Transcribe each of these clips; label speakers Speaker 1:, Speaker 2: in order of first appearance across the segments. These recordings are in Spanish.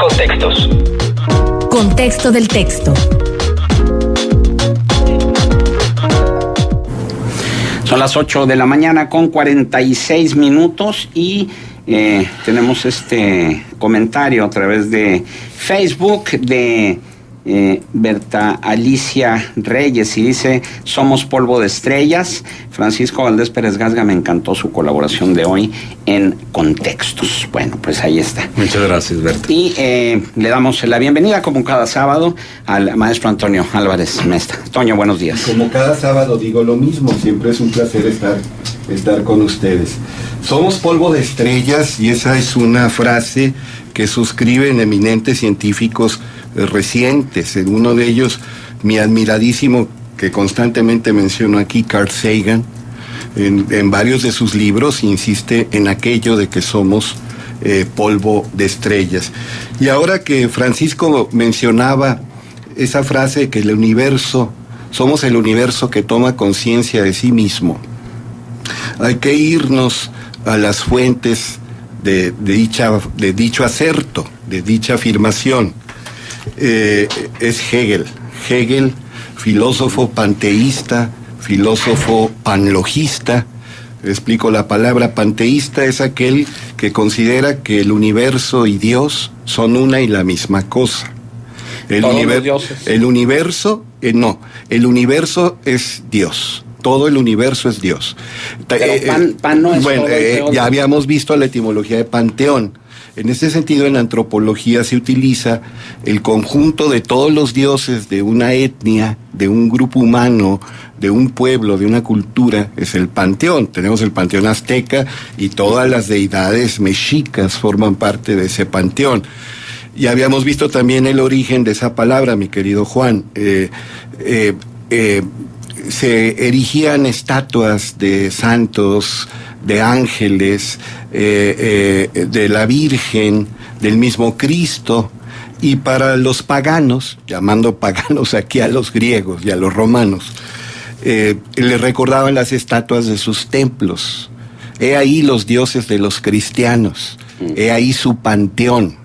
Speaker 1: Contextos.
Speaker 2: Contexto del texto.
Speaker 3: Son las 8 de la mañana con 46 minutos y tenemos este comentario a través de Facebook de Berta Alicia Reyes y dice: somos polvo de estrellas. Francisco Valdés Pérez Gasga, me encantó su colaboración de hoy en Contextos. Bueno, pues ahí está.
Speaker 4: Muchas gracias, Berta.
Speaker 3: Y le damos la bienvenida, como cada sábado, al maestro Antonio Álvarez Mesta. Toño, buenos días.
Speaker 5: Como cada sábado digo lo mismo, siempre es un placer estar con ustedes. Somos polvo de estrellas, y esa es una frase que suscriben eminentes científicos recientes. En uno de ellos, mi admiradísimo, que constantemente menciono aquí, Carl Sagan, en varios de sus libros insiste en aquello de que somos polvo de estrellas. Y ahora que Francisco mencionaba esa frase de que el universo, somos el universo que toma conciencia de sí mismo, hay que irnos a las fuentes de dicho acerto, de dicha afirmación. Es Hegel, filósofo panteísta, filósofo panlogista. Explico: la palabra panteísta es aquel que considera que el universo y Dios son una y la misma cosa. El universo es Dios. Todo el universo es Dios.
Speaker 3: Pero pan no es todo
Speaker 5: ya habíamos visto la etimología de panteón. En ese sentido, en la antropología se utiliza el conjunto de todos los dioses de una etnia, de un grupo humano, de un pueblo, de una cultura, es el panteón. Tenemos el panteón azteca y todas las deidades mexicas forman parte de ese panteón. Y habíamos visto también el origen de esa palabra, mi querido Juan. Se erigían estatuas de santos, de ángeles, de la Virgen, del mismo Cristo, y para los paganos, llamando paganos aquí a los griegos y a los romanos, les recordaban las estatuas de sus templos. He ahí los dioses de los cristianos, he ahí su panteón.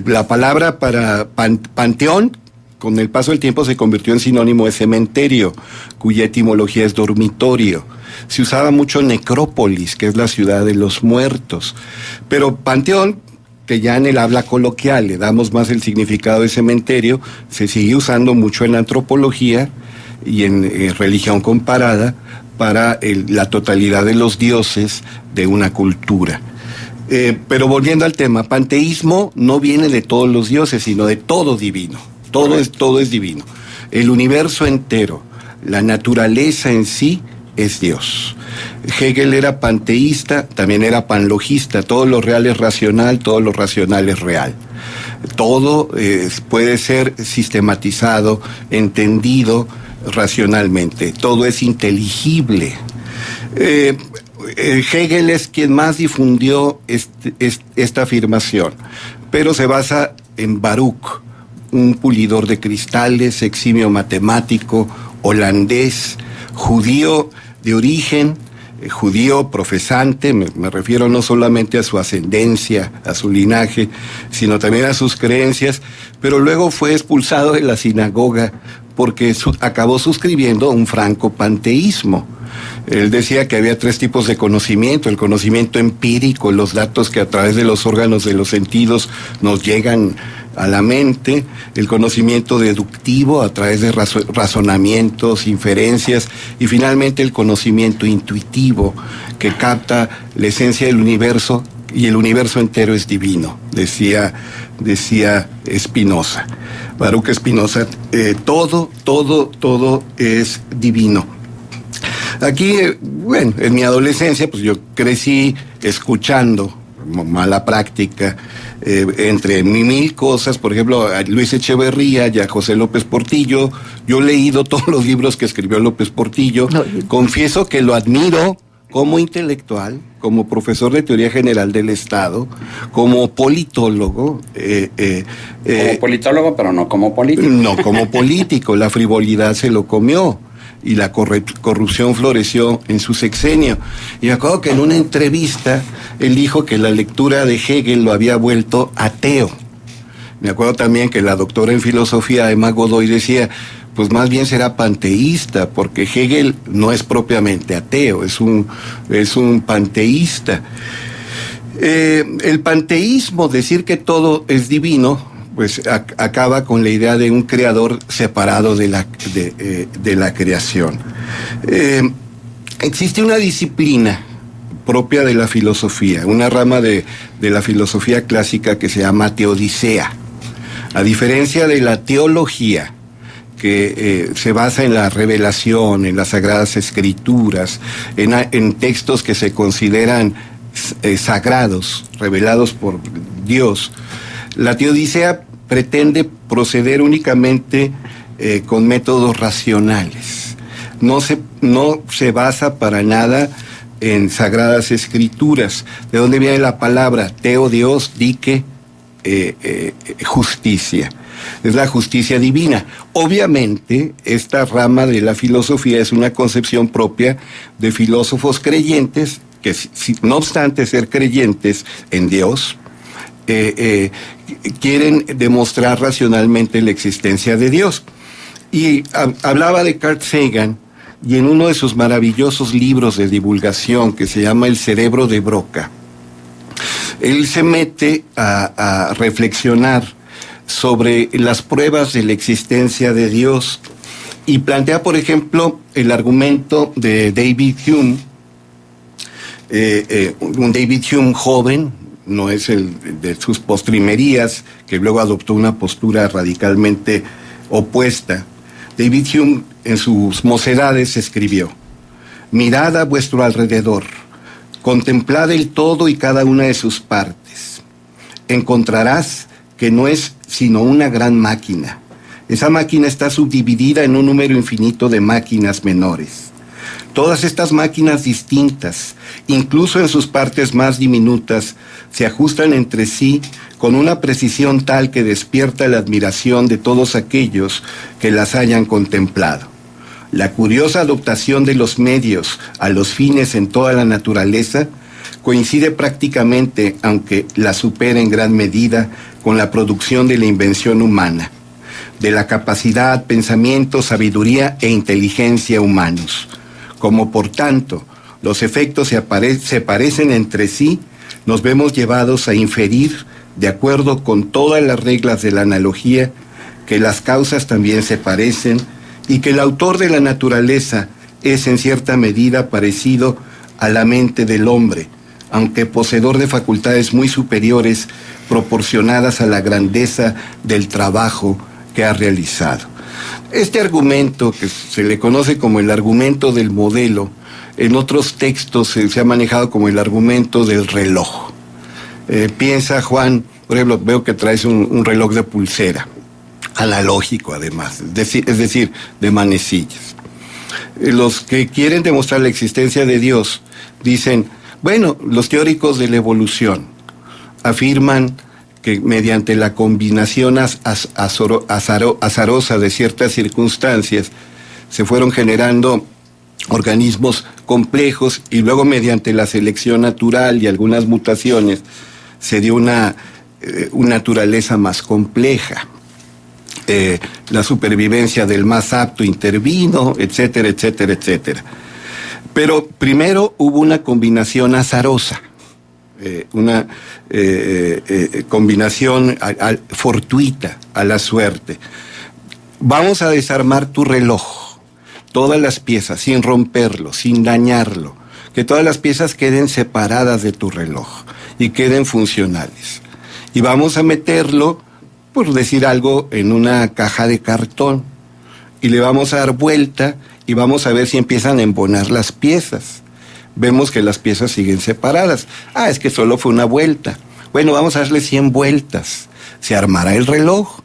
Speaker 5: La palabra para panteón, con el paso del tiempo se convirtió en sinónimo de cementerio, cuya etimología es dormitorio. Se usaba mucho necrópolis, que es la ciudad de los muertos. Pero panteón, que ya en el habla coloquial le damos más el significado de cementerio, se sigue usando mucho en la antropología y en religión comparada para la totalidad de los dioses de una cultura. Pero volviendo al tema, panteísmo no viene de todos los dioses, sino de todo divino. Todo es divino. El universo entero, la naturaleza en sí, es Dios. Hegel era panteísta, también era panlogista. Todo lo real es racional, todo lo racional es real. Todo puede ser sistematizado, entendido racionalmente. Todo es inteligible. Hegel es quien más difundió esta afirmación, pero se basa en Baruch, un pulidor de cristales, eximio matemático, holandés, judío de origen, judío profesante. Me refiero no solamente a su ascendencia, a su linaje, sino también a sus creencias, pero luego fue expulsado de la sinagoga porque acabó suscribiendo un franco panteísmo. Él decía que había tres tipos de conocimiento: el conocimiento empírico, los datos que a través de los órganos de los sentidos nos llegan a la mente; el conocimiento deductivo a través de razonamientos, inferencias; y finalmente el conocimiento intuitivo, que capta la esencia del universo, y el universo entero es divino, decía Spinoza, Baruch Spinoza. Todo es divino. Aquí, bueno, en mi adolescencia, pues yo crecí escuchando, mala práctica, entre mil cosas, por ejemplo, a Luis Echeverría y a José López Portillo. Yo he leído todos los libros que escribió López Portillo. Confieso que lo admiro como intelectual, como profesor de teoría general del Estado, como politólogo.
Speaker 3: Como politólogo, pero no como político.
Speaker 5: No como político, la frivolidad se lo comió y la corrupción floreció en su sexenio. Y me acuerdo que en una entrevista él dijo que la lectura de Hegel lo había vuelto ateo. Me acuerdo también que la doctora en filosofía, Emma Godoy, decía, pues más bien será panteísta, porque Hegel no es propiamente ateo, es un panteísta. El panteísmo, decir que todo es divino, pues acaba con la idea de un creador separado de la creación. Existe una disciplina propia de la filosofía, una rama de la filosofía clásica que se llama teodicea. A diferencia de la teología, que se basa en la revelación, en las sagradas escrituras, en textos que se consideran sagrados, revelados por Dios, la teodicea pretende proceder únicamente con métodos racionales. No se basa para nada en sagradas escrituras. ¿De dónde viene la palabra? Teo, Dios, dique, justicia. Es la justicia divina. Obviamente, esta rama de la filosofía es una concepción propia de filósofos creyentes que, no obstante ser creyentes en Dios, quieren demostrar racionalmente la existencia de Dios. Y hablaba de Carl Sagan, y en uno de sus maravillosos libros de divulgación que se llama El cerebro de Broca, él se mete a reflexionar sobre las pruebas de la existencia de Dios y plantea, por ejemplo, el argumento de David Hume, un David Hume joven, no es el de sus postrimerías, que luego adoptó una postura radicalmente opuesta. David Hume, en sus mocedades, escribió: mirad a vuestro alrededor, contemplad el todo y cada una de sus partes. Encontrarás que no es sino una gran máquina. Esa máquina está subdividida en un número infinito de máquinas menores. Todas estas máquinas distintas, incluso en sus partes más diminutas, se ajustan entre sí con una precisión tal que despierta la admiración de todos aquellos que las hayan contemplado. La curiosa adaptación de los medios a los fines en toda la naturaleza coincide prácticamente, aunque la supera en gran medida, con la producción de la invención humana, de la capacidad, pensamiento, sabiduría e inteligencia humanos. Como por tanto los efectos se parecen entre sí, nos vemos llevados a inferir, de acuerdo con todas las reglas de la analogía, que las causas también se parecen y que el autor de la naturaleza es en cierta medida parecido a la mente del hombre, aunque poseedor de facultades muy superiores proporcionadas a la grandeza del trabajo que ha realizado. Este argumento, que se le conoce como el argumento del modelo, en otros textos se ha manejado como el argumento del reloj. Piensa, Juan, por ejemplo, veo que traes un reloj de pulsera, analógico además, es decir, de manecillas. Los que quieren demostrar la existencia de Dios dicen, bueno, los teóricos de la evolución afirman que mediante la combinación azarosa de ciertas circunstancias se fueron generando organismos complejos y luego mediante la selección natural y algunas mutaciones se dio una naturaleza más compleja. La supervivencia del más apto intervino, etcétera, etcétera, etcétera. Pero primero hubo una combinación azarosa, una combinación fortuita a la suerte. Vamos a desarmar tu reloj, todas las piezas, sin romperlo, sin dañarlo, que todas las piezas queden separadas de tu reloj y queden funcionales. Y vamos a meterlo, por decir algo, en una caja de cartón y le vamos a dar vuelta y vamos a ver si empiezan a embonar las piezas. Vemos que las piezas siguen separadas. Es que solo fue una vuelta. Bueno, vamos a darle 100 vueltas. Se armará el reloj.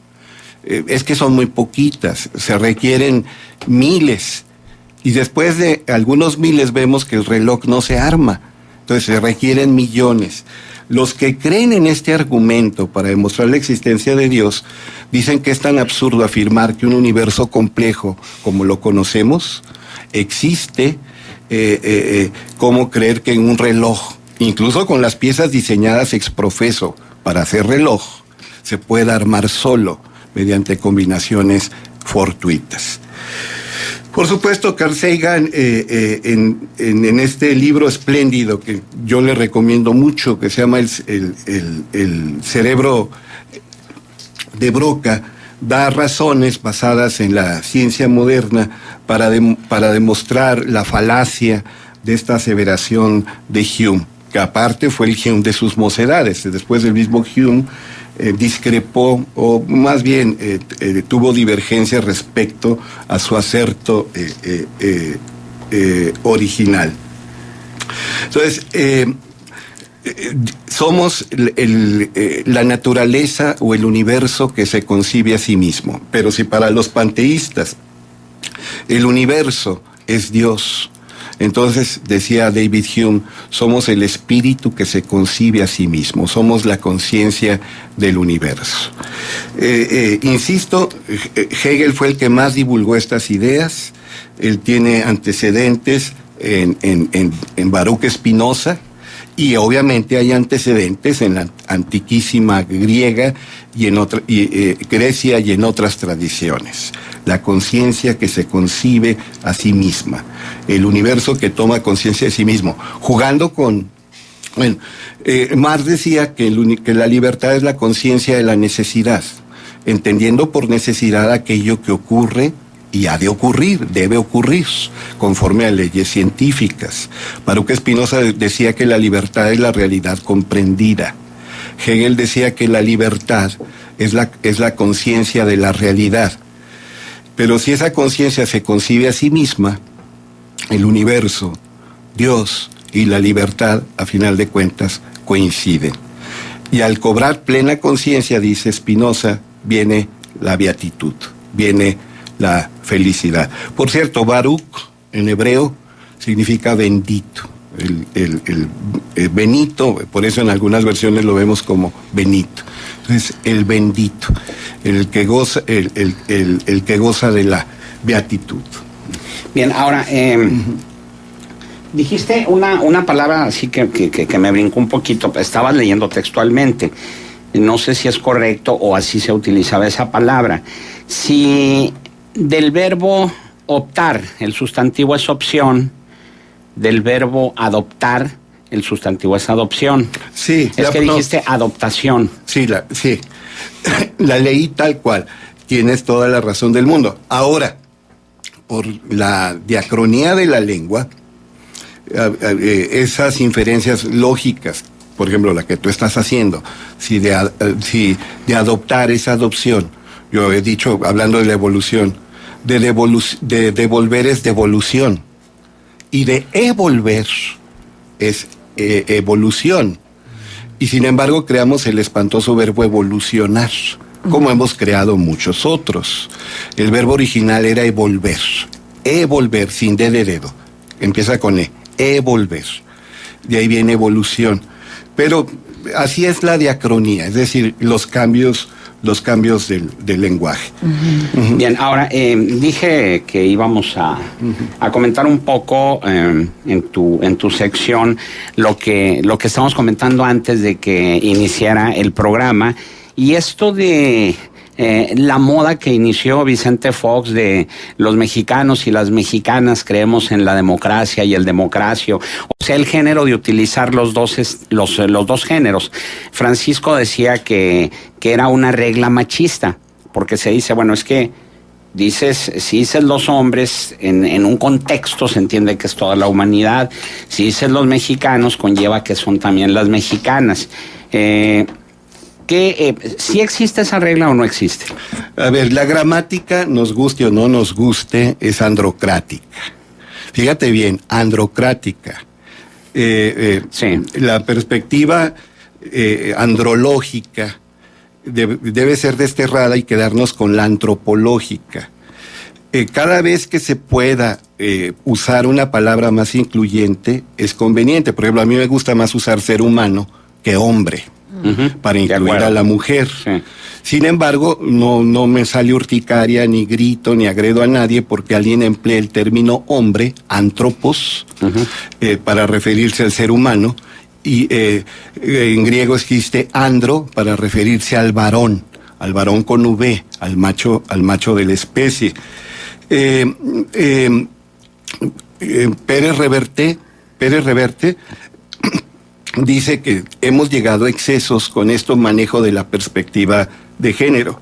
Speaker 5: Es que son muy poquitas. Se requieren miles. Y después de algunos miles vemos que el reloj no se arma. Entonces se requieren millones. Los que creen en este argumento para demostrar la existencia de Dios dicen que es tan absurdo afirmar que un universo complejo como lo conocemos existe, como creer que en un reloj, incluso con las piezas diseñadas ex profeso para hacer reloj, se pueda armar solo mediante combinaciones fortuitas. Por supuesto, Carl Sagan, en este libro espléndido que yo le recomiendo mucho, que se llama El cerebro de Broca, da razones basadas en la ciencia moderna para demostrar la falacia de esta aseveración de Hume, que aparte fue el Hume de sus mocedades. Después el mismo Hume discrepó, o más bien tuvo divergencia respecto a su acerto original. Entonces, somos la naturaleza o el universo que se concibe a sí mismo. Pero si para los panteístas el universo es Dios, entonces, decía David Hume, somos el espíritu que se concibe a sí mismo, somos la conciencia del universo. Insisto, Hegel fue el que más divulgó estas ideas. Él tiene antecedentes en Baruch Spinoza, y obviamente hay antecedentes en la antiquísima griega y en Grecia y en otras tradiciones. La conciencia que se concibe a sí misma, el universo que toma conciencia de sí mismo, jugando con... Bueno, Marx decía que la libertad es la conciencia de la necesidad, entendiendo por necesidad aquello que ocurre y ha de ocurrir, debe ocurrir, conforme a leyes científicas. Baruch Spinoza decía que la libertad es la realidad comprendida. Hegel decía que la libertad es la conciencia de la realidad. Pero si esa conciencia se concibe a sí misma, el universo, Dios y la libertad, a final de cuentas, coinciden. Y al cobrar plena conciencia, dice Spinoza, viene la beatitud, viene la felicidad. Por cierto, Baruch en hebreo significa bendito. El Benito, por eso en algunas versiones lo vemos como Benito. Entonces, el bendito, el que goza de la beatitud.
Speaker 3: Bien, ahora, dijiste una palabra así que me brincó un poquito. Estabas leyendo textualmente. No sé si es correcto o así se utilizaba esa palabra. Si del verbo optar, el sustantivo es opción, del verbo adoptar, el sustantivo es adopción.
Speaker 5: Sí.
Speaker 3: Es que dijiste adoptación.
Speaker 5: Sí, la leí tal cual. Tienes toda la razón del mundo. Ahora, por la diacronía de la lengua, esas inferencias lógicas, por ejemplo, la que tú estás haciendo, si de adoptar es adopción, yo he dicho, hablando de la evolución, de devolver es devolución, y de evolver es evolución. Y sin embargo creamos el espantoso verbo evolucionar, como hemos creado muchos otros. El verbo original era evolver, sin D de dedo, empieza con evolver, de ahí viene evolución. Pero así es la diacronía, es decir, los cambios del lenguaje.
Speaker 3: Uh-huh. Bien, ahora dije que íbamos a comentar un poco en tu sección lo que estábamos comentando antes de que iniciara el programa, y esto de la moda que inició Vicente Fox de los mexicanos y las mexicanas creemos en la democracia y el democracio, o sea, el género de utilizar los dos géneros. Francisco decía que era una regla machista, porque se dice, bueno, es que si dices los hombres, en un contexto se entiende que es toda la humanidad. Si dices los mexicanos, conlleva que son también las mexicanas. ¿Sí existe esa regla o no existe?
Speaker 5: A ver, la gramática, nos guste o no nos guste, es androcrática. Fíjate bien, androcrática.
Speaker 3: Sí.
Speaker 5: La perspectiva andrológica debe ser desterrada y quedarnos con la antropológica. Cada vez que se pueda usar una palabra más incluyente, es conveniente. Por ejemplo, a mí me gusta más usar ser humano que hombre. Uh-huh. Para incluir a la mujer. Sí. Sin embargo, no me sale urticaria, ni grito, ni agredo a nadie porque alguien emplea el término hombre, antropos, uh-huh, para referirse al ser humano, en griego existe andro para referirse al varón con V, al macho de la especie. Pérez Reverte dice que hemos llegado a excesos con esto manejo de la perspectiva de género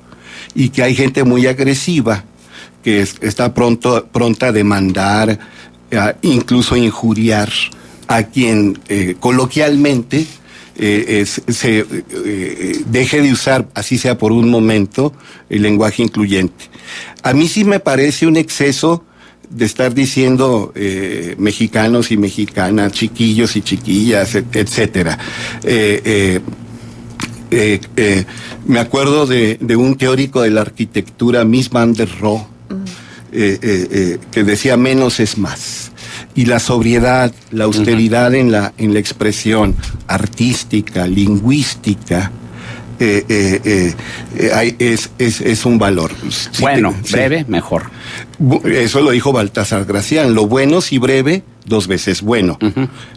Speaker 5: y que hay gente muy agresiva que está pronta a demandar, incluso a injuriar a quien coloquialmente deje de usar, así sea por un momento, el lenguaje incluyente. A mí sí me parece un exceso de estar diciendo mexicanos y mexicanas, chiquillos y chiquillas, etcétera. Me acuerdo de un teórico de la arquitectura, Mies van der Rohe, que decía menos es más. Y la sobriedad, la austeridad en la expresión artística, lingüística, es un valor. Sí,
Speaker 3: bueno, breve, mejor.
Speaker 5: Eso lo dijo Baltasar Gracián. Lo bueno si breve, 2 veces bueno.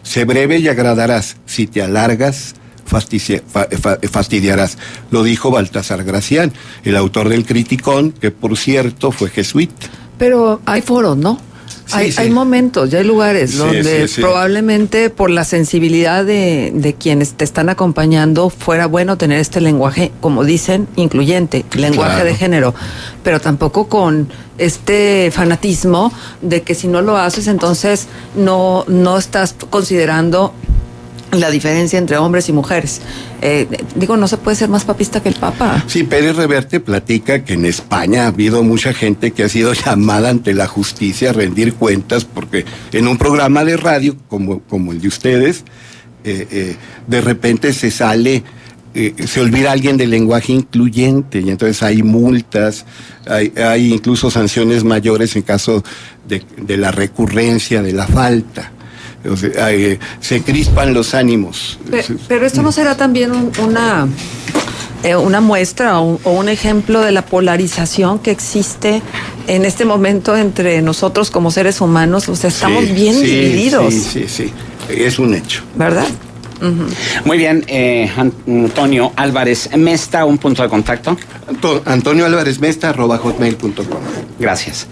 Speaker 5: Sé breve y agradarás. Si te alargas, fastidiarás. Lo dijo Baltasar Gracián, el autor del Criticón, que por cierto fue jesuita.
Speaker 1: Pero hay foros, ¿no?
Speaker 5: Sí,
Speaker 1: hay momentos, ya hay lugares donde
Speaker 5: sí.
Speaker 1: probablemente por la sensibilidad de quienes te están acompañando fuera bueno tener este lenguaje, como dicen, incluyente, lenguaje
Speaker 5: Claro.
Speaker 1: de género, pero tampoco con este fanatismo de que si no lo haces entonces no estás considerando la diferencia entre hombres y mujeres. No se puede ser más papista que el Papa.
Speaker 5: Sí, Pérez Reverte platica que en España ha habido mucha gente que ha sido llamada ante la justicia a rendir cuentas porque en un programa de radio como el de ustedes, de repente se olvida alguien del lenguaje incluyente y entonces hay multas, hay incluso sanciones mayores en caso de la recurrencia de la falta. O sea, se crispan los ánimos.
Speaker 1: Pero esto no será también una muestra o un ejemplo de la polarización que existe en este momento entre nosotros como seres humanos. O sea, estamos bien divididos.
Speaker 5: Sí, es un hecho.
Speaker 1: ¿Verdad?
Speaker 3: Muy bien, Antonio Álvarez Mesta, un punto de contacto.
Speaker 5: Antonio Álvarez Mesta @hotmail.com.
Speaker 3: Gracias.